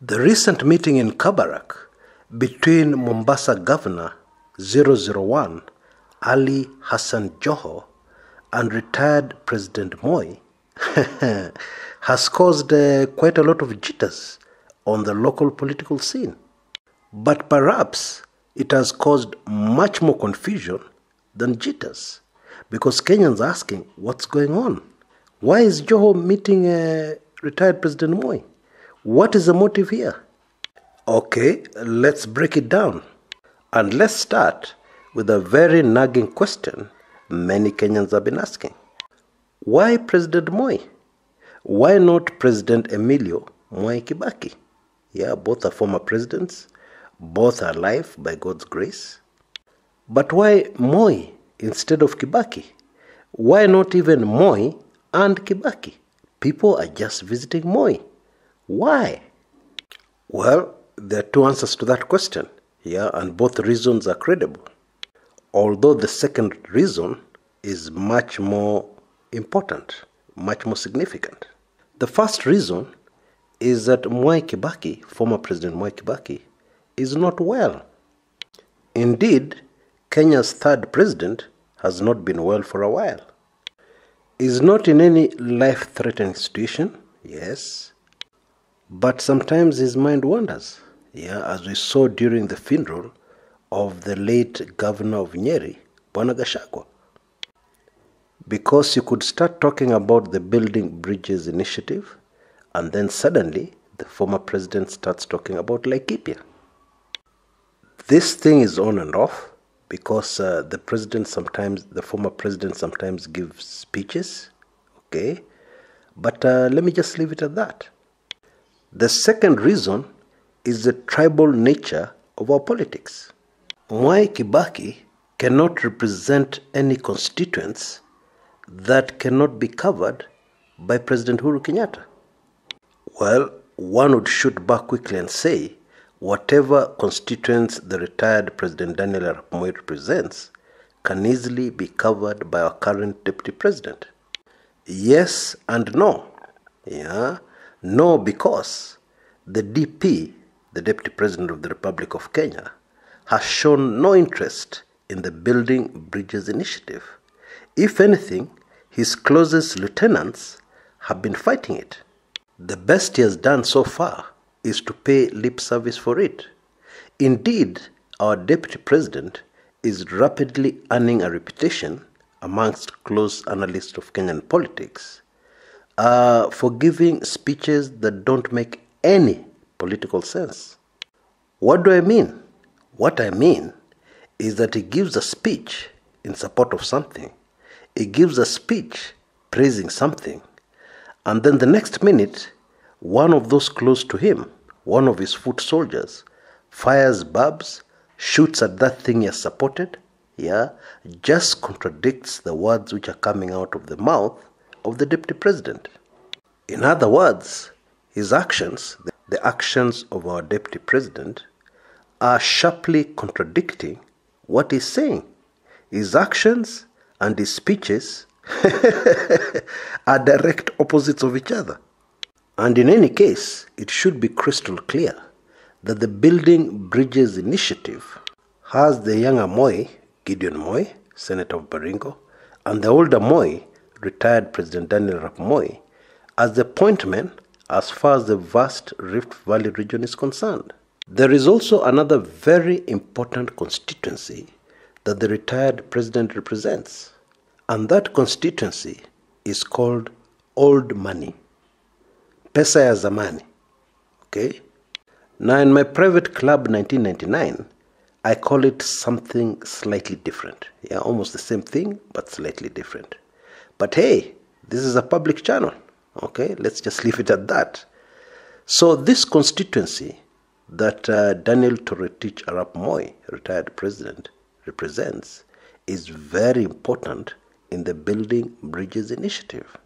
The recent meeting in Kabarak between Mombasa Governor 001 Ali Hassan Joho and retired President Moi has caused quite a lot of jitters on the local political scene. But perhaps it has caused much more confusion than jitters, because Kenyans are asking, what's going on? Why is Joho meeting retired President Moi? What is the motive here? Okay, let's break it down. And let's start with a very nagging question many Kenyans have been asking. Why President Moi? Why not President Emilio Moi Kibaki? Yeah, both are former presidents. Both are alive by God's grace. But why Moi instead of Kibaki? Why not even Moi and Kibaki? People are just visiting Moi. Why? Well, there are two answers to that question, and both reasons are credible. Although the second reason is much more important, much more significant. The first reason is that Moi Kibaki, former President Moi Kibaki, is not well. Indeed, Kenya's third president has not been well for a while. Is not in any life-threatening situation, yes, but sometimes his mind wanders, as we saw during the funeral of the late governor of Nyeri, Bwana Gachagua. Because you could start talking about the Building Bridges initiative, and then suddenly the former president starts talking about Laikipia. This thing is on and off because the former president sometimes gives speeches, okay? But let me just leave it at that. The second reason is the tribal nature of our politics. Moi Kibaki cannot represent any constituents that cannot be covered by President Uhuru Kenyatta. Well, one would shoot back quickly and say, whatever constituents the retired President Daniel Arap Moi represents can easily be covered by our current Deputy President. Yes and no. No, because the DP, the Deputy President of the Republic of Kenya, has shown no interest in the Building Bridges initiative. If anything, his closest lieutenants have been fighting it. The best he has done so far is to pay lip service for it. Indeed, our Deputy President is rapidly earning a reputation amongst close analysts of Kenyan politics for giving speeches that don't make any political sense. What do I mean? What I mean is that he gives a speech in support of something. He gives a speech praising something. And then the next minute, one of those close to him, one of his foot soldiers, fires barbs, shoots at that thing he has supported, just contradicts the words which are coming out of the mouth of the Deputy President. In other words, his actions, the actions of our Deputy President, are sharply contradicting what he's saying. His actions and his speeches are direct opposites of each other. And in any case, it should be crystal clear that the Building Bridges initiative has the younger Moi, Gideon Moi, Senator of Baringo, and the older Moi, retired President Daniel Arap Moi, as the point men as far as the vast Rift Valley region is concerned. There is also another very important constituency that the retired president represents, and that constituency is called Old Money. Pesa ya zamani. Okay? Now in my private club 1999, I call it something slightly different. Almost the same thing, but slightly different. But hey, this is a public channel. Okay, let's just leave it at that. So this constituency that Daniel Toroitich Arap Moi, retired president, represents is very important in the Building Bridges initiative,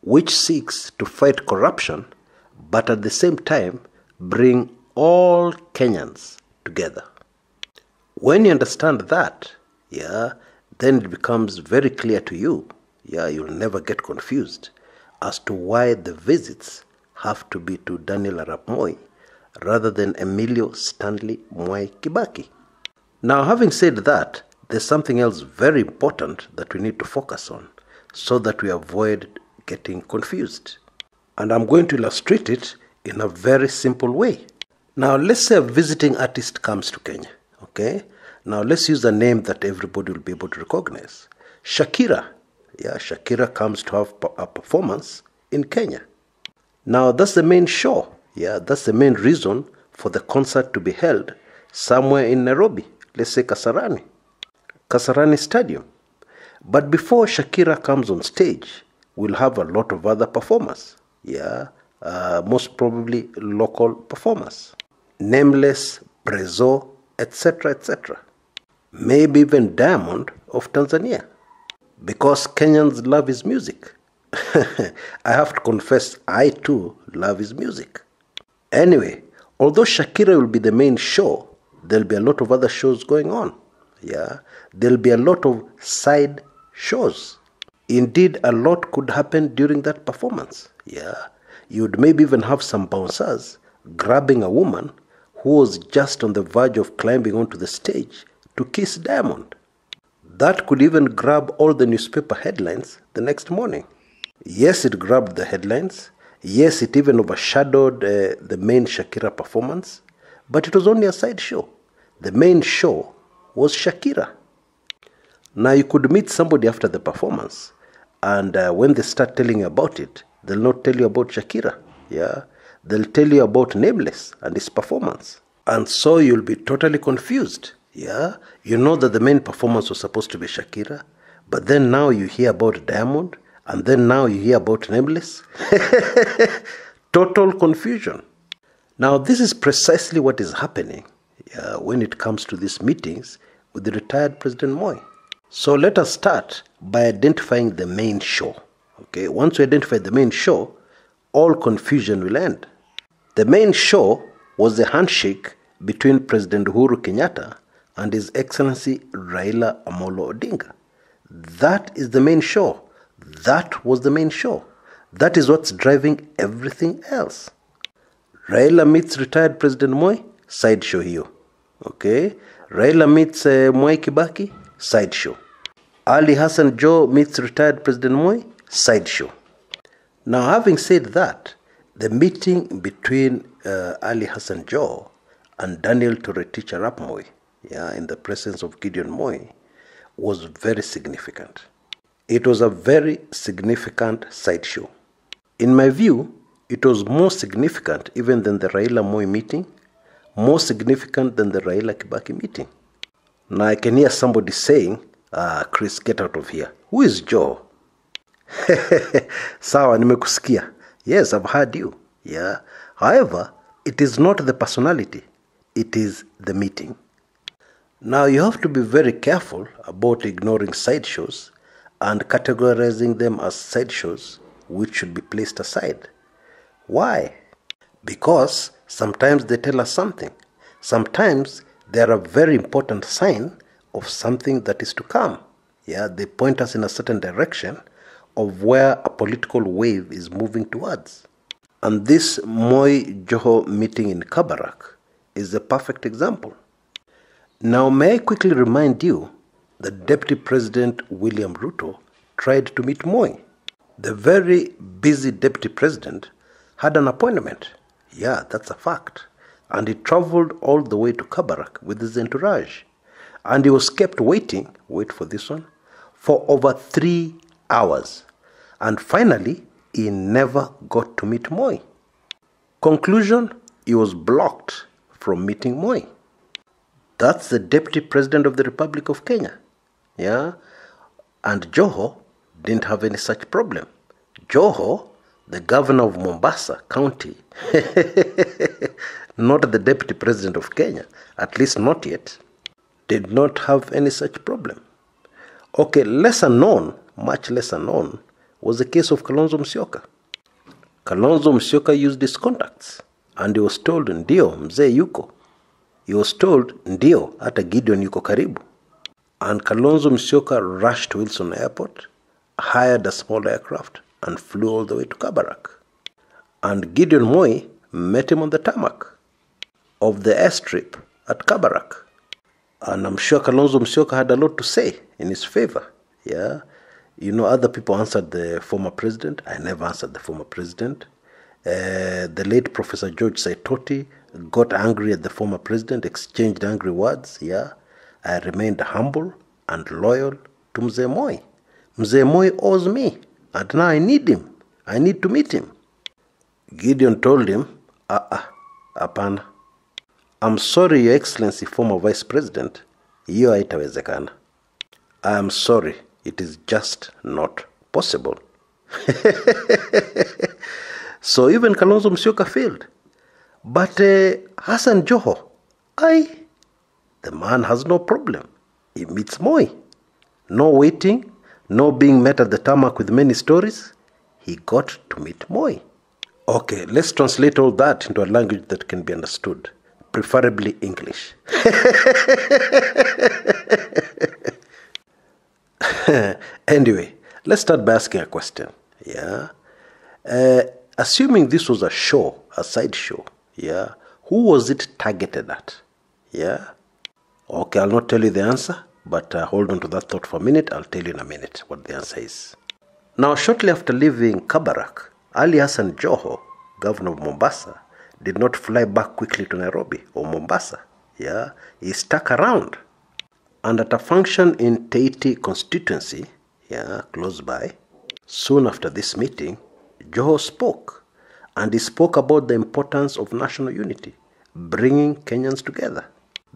which seeks to fight corruption, but at the same time bring all Kenyans together. When you understand that, then it becomes very clear to you, you'll never get confused as to why the visits have to be to Daniel Arap Moi rather than Emilio Stanley Moi Kibaki. Now, having said that, there's something else very important that we need to focus on so that we avoid getting confused. And I'm going to illustrate it in a very simple way. Now, let's say a visiting artist comes to Kenya, okay? Now, let's use a name that everybody will be able to recognize. Shakira. Yeah, Shakira comes to have a performance in Kenya. Now, that's the main show. Yeah, that's the main reason for the concert to be held somewhere in Nairobi. Let's say Kasarani Stadium. But before Shakira comes on stage, we'll have a lot of other performers. Yeah, most probably local performers. Nameless, Prezo, etc., etc. Maybe even Diamond of Tanzania. Because Kenyans love his music. I have to confess, I too love his music. Anyway, although Shakira will be the main show, there'll be a lot of other shows going on. Yeah, there'll be a lot of side shows. Indeed, a lot could happen during that performance. Yeah, you'd maybe even have some bouncers grabbing a woman who was just on the verge of climbing onto the stage to kiss Diamond. That could even grab all the newspaper headlines the next morning. Yes, it grabbed the headlines. Yes, it even overshadowed the main Shakira performance. But it was only a side show. The main show was Shakira. Now, you could meet somebody after the performance, and when they start telling you about it, they'll not tell you about Shakira. Yeah, they'll tell you about Nameless and his performance. And so you'll be totally confused. Yeah, you know that the main performance was supposed to be Shakira, but then now you hear about Diamond, and then now you hear about Nameless. Total confusion. Now, this is precisely what is happening when it comes to these meetings with the retired President Moi. So let us start by identifying the main show. Okay, once we identify the main show, all confusion will end. The main show was the handshake between President Uhuru Kenyatta and His Excellency Raila Amolo Odinga. That is the main show. That was the main show. That is what's driving everything else. Raila meets retired President Moi, side show hiyo. Okay? Raila meets Moi Kibaki, side show. Ali Hassan Joho meets retired President Moi, side show. Now, having said that, the meeting between Ali Hassan Joho and Daniel Toroitich Arap Moi, in the presence of Gideon Moi, was very significant. It was a very significant sideshow. In my view, it was more significant even than the Raila Moi meeting, more significant than the Raila Kibaki meeting. Now I can hear somebody saying, Chris, get out of here. Who is Joe? Sawa, nimekusikia. Yes, I've heard you. Yeah. However, it is not the personality. It is the meeting. Now you have to be very careful about ignoring sideshows and categorizing them as sideshows which should be placed aside. Why? Because sometimes they tell us something. Sometimes they are a very important sign of something that is to come. Yeah, they point us in a certain direction of where a political wave is moving towards. And this Moi-Joho meeting in Kabarak is a perfect example. Now, may I quickly remind you that Deputy President William Ruto tried to meet Moi. The very busy Deputy President had an appointment. Yeah, that's a fact. And he traveled all the way to Kabarak with his entourage. And he was kept waiting, wait for this one, for over 3 hours. And finally, he never got to meet Moi. Conclusion, he was blocked from meeting Moi. That's the Deputy President of the Republic of Kenya. Yeah? And Joho didn't have any such problem. Joho, the governor of Mombasa County, not the Deputy President of Kenya, at least not yet, did not have any such problem. Okay, lesser known, much lesser known, was the case of Kalonzo Musyoka. Kalonzo Musyoka used his contacts, and he was told, ndio, mzee yuko. He was told, ndio, hata Gideon yuko karibu. And Kalonzo Musyoka rushed to Wilson Airport, hired a small aircraft, and flew all the way to Kabarak. And Gideon Moi met him on the tarmac. of the airstrip at Kabarak. And I'm sure Kalonzo Musyoka had a lot to say in his favor. Yeah. You know, other people answered the former president. I never answered the former president. The late Professor George Saitoti got angry at the former president, exchanged angry words. Yeah. I remained humble and loyal to Mzee Moi. Mzee Moi owes me, and now I need him. I need to meet him. Gideon told him, apana. I'm sorry, Your Excellency, former Vice President. Hiyo haitawezekana. I am sorry, it is just not possible. So even Kalonzo Musyoka failed. But Hassan Joho, the man has no problem. He meets Moi. No waiting, no being met at the tarmac with many stories. He got to meet Moi. Okay, let's translate all that into a language that can be understood. Preferably English. Anyway, let's start by asking a question. Yeah. Assuming this was a show, a side show, yeah, who was it targeted at? Yeah. Okay, I'll not tell you the answer, but hold on to that thought for a minute. I'll tell you in a minute what the answer is. Now, shortly after leaving Kabarak, Ali Hassan Joho, governor of Mombasa, did not fly back quickly to Nairobi or Mombasa. Yeah, he stuck around. And at a function in Teiti constituency, yeah, close by, soon after this meeting, Joho spoke. And he spoke about the importance of national unity, bringing Kenyans together.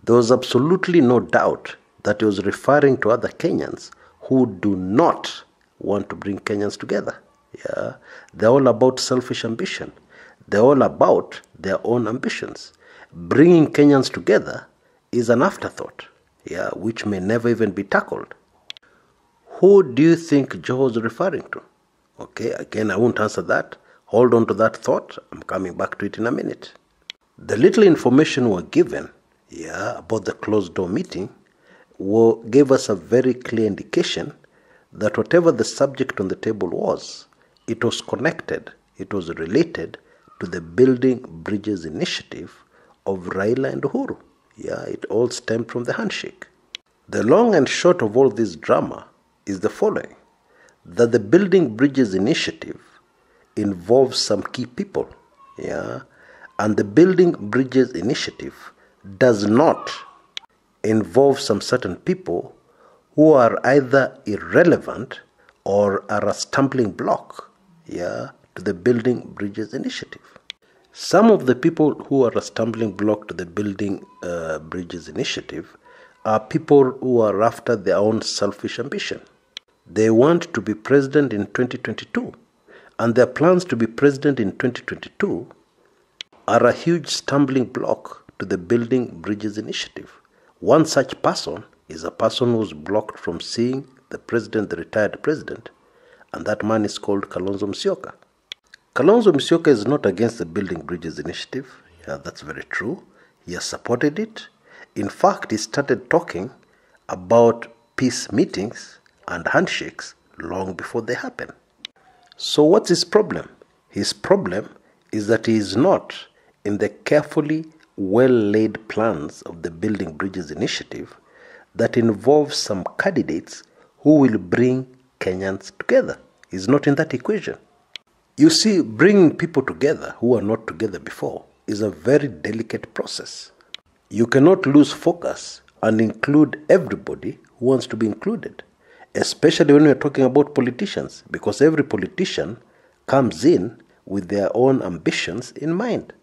There was absolutely no doubt that he was referring to other Kenyans who do not want to bring Kenyans together. Yeah, they're all about selfish ambition. They're all about their own ambitions. Bringing Kenyans together is an afterthought, yeah, which may never even be tackled. Who do you think Joho is referring to? Okay, again, I won't answer that. Hold on to that thought. I'm coming back to it in a minute. The little information we're given, yeah, about the closed-door meeting gave us a very clear indication that whatever the subject on the table was, it was connected, it was related to the Building Bridges initiative of Raila and Uhuru. Yeah, it all stemmed from the handshake. The long and short of all this drama is the following: that the Building Bridges initiative involves some key people, yeah, and the Building Bridges initiative does not involve some certain people who are either irrelevant or are a stumbling block, yeah, to the Building Bridges initiative. Some of the people who are a stumbling block to the Building Bridges initiative are people who are after their own selfish ambition. They want to be president in 2022, and their plans to be president in 2022 are a huge stumbling block to the Building Bridges initiative. One such person is a person who was blocked from seeing the president, the retired president, and that man is called Kalonzo Musyoka. Kalonzo Musyoka is not against the Building Bridges initiative. Yeah, that's very true. He has supported it. In fact, he started talking about peace meetings and handshakes long before they happen. So what's his problem? His problem is that he is not in the carefully well-laid plans of the Building Bridges initiative that involves some candidates who will bring Kenyans together. He's not in that equation. You see, bringing people together who are not together before is a very delicate process. You cannot lose focus and include everybody who wants to be included, especially when we're talking about politicians, because every politician comes in with their own ambitions in mind.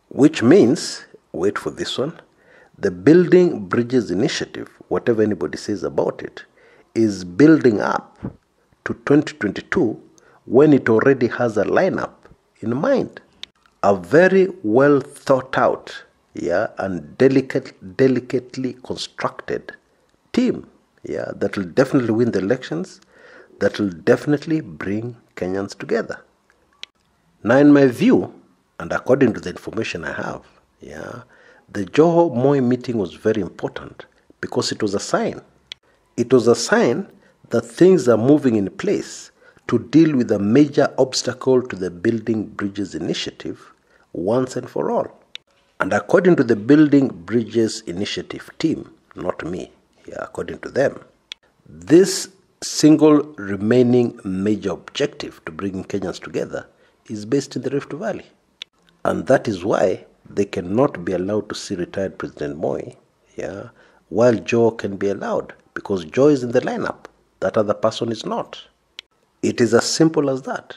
Which means, wait for this one, the Building Bridges initiative, whatever anybody says about it, is building up to 2022 when it already has a lineup in mind. A very well thought out, yeah, and delicately constructed team, yeah, that will definitely win the elections, that will definitely bring Kenyans together. Now, in my view, and according to the information I have, yeah, the Joho Moi meeting was very important because it was a sign. It was a sign that things are moving in place to deal with a major obstacle to the Building Bridges initiative once and for all. And according to the Building Bridges Initiative team, not me, according to them, this single remaining major objective to bringing Kenyans together is based in the Rift Valley. And that is why they cannot be allowed to see retired President Moi, while Joe can be allowed, because Joe is in the lineup. That other person is not. It is as simple as that.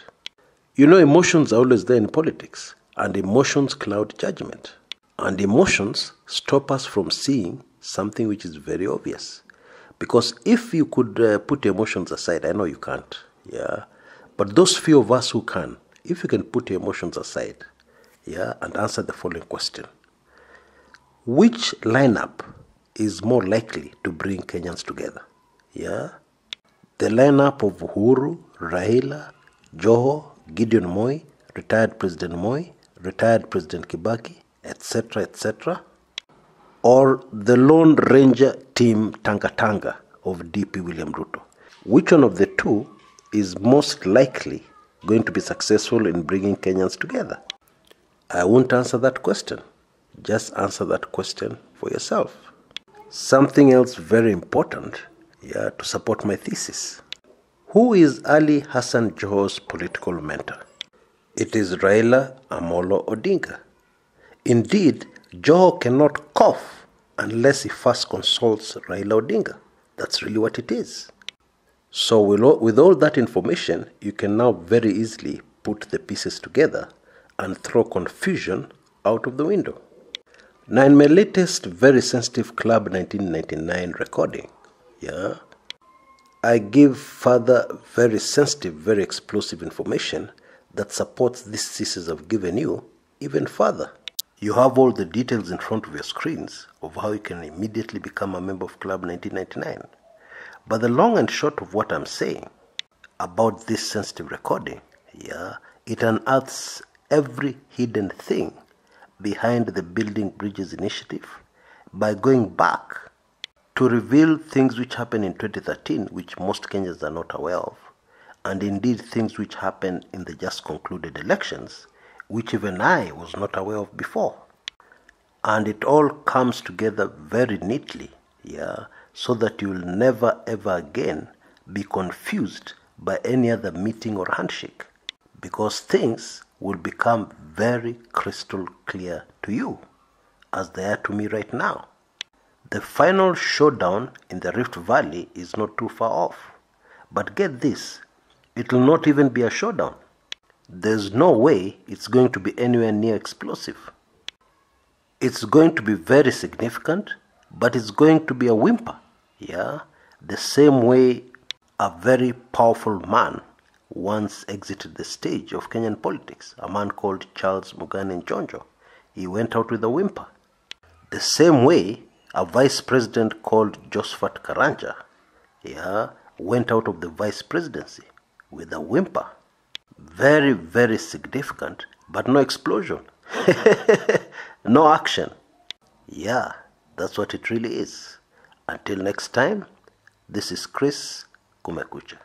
You know, emotions are always there in politics, and emotions cloud judgment. And emotions stop us from seeing something which is very obvious. Because if you could put emotions aside, I know you can't, but those few of us who can, if you can put your emotions aside, and answer the following question. Which lineup is more likely to bring Kenyans together? The lineup of Uhuru, Raila, Joho, Gideon Moi, retired President Moi, retired President Kibaki, etc., etc., or the Lone Ranger team Tanga of DP William Ruto? Which one of the two is most likely going to be successful in bringing Kenyans together? I won't answer that question. Just answer that question for yourself. Something else very important, to support my thesis. Who is Ali Hassan Joho's political mentor? It is Raila Amolo Odinga. Indeed, Joho cannot cough unless he first consults Raila Odinga. That's really what it is. So with all that information, you can now very easily put the pieces together and throw confusion out of the window. Now, in my latest very sensitive Club 1999 recording, I give further very sensitive, very explosive information that supports this thesis I've given you even further. You have all the details in front of your screens of how you can immediately become a member of Club 1999. But the long and short of what I'm saying about this sensitive recording, it unearths every hidden thing behind the Building Bridges initiative by going back to reveal things which happened in 2013, which most Kenyans are not aware of, and indeed things which happened in the just concluded elections, which even I was not aware of before. And it all comes together very neatly, so that you will never ever again be confused by any other meeting or handshake, because things will become very crystal clear to you, as they are to me right now. The final showdown in the Rift Valley is not too far off. But get this, it will not even be a showdown. There's no way it's going to be anywhere near explosive. It's going to be very significant, but it's going to be a whimper, the same way a very powerful man once exited the stage of Kenyan politics, a man called Charles Mugani Njonjo. He went out with a whimper. The same way a vice president called Josephat Karanja, went out of the vice presidency with a whimper. Very, very significant, but no explosion. No action. That's what it really is. Until next time, this is Chris Kumekucha.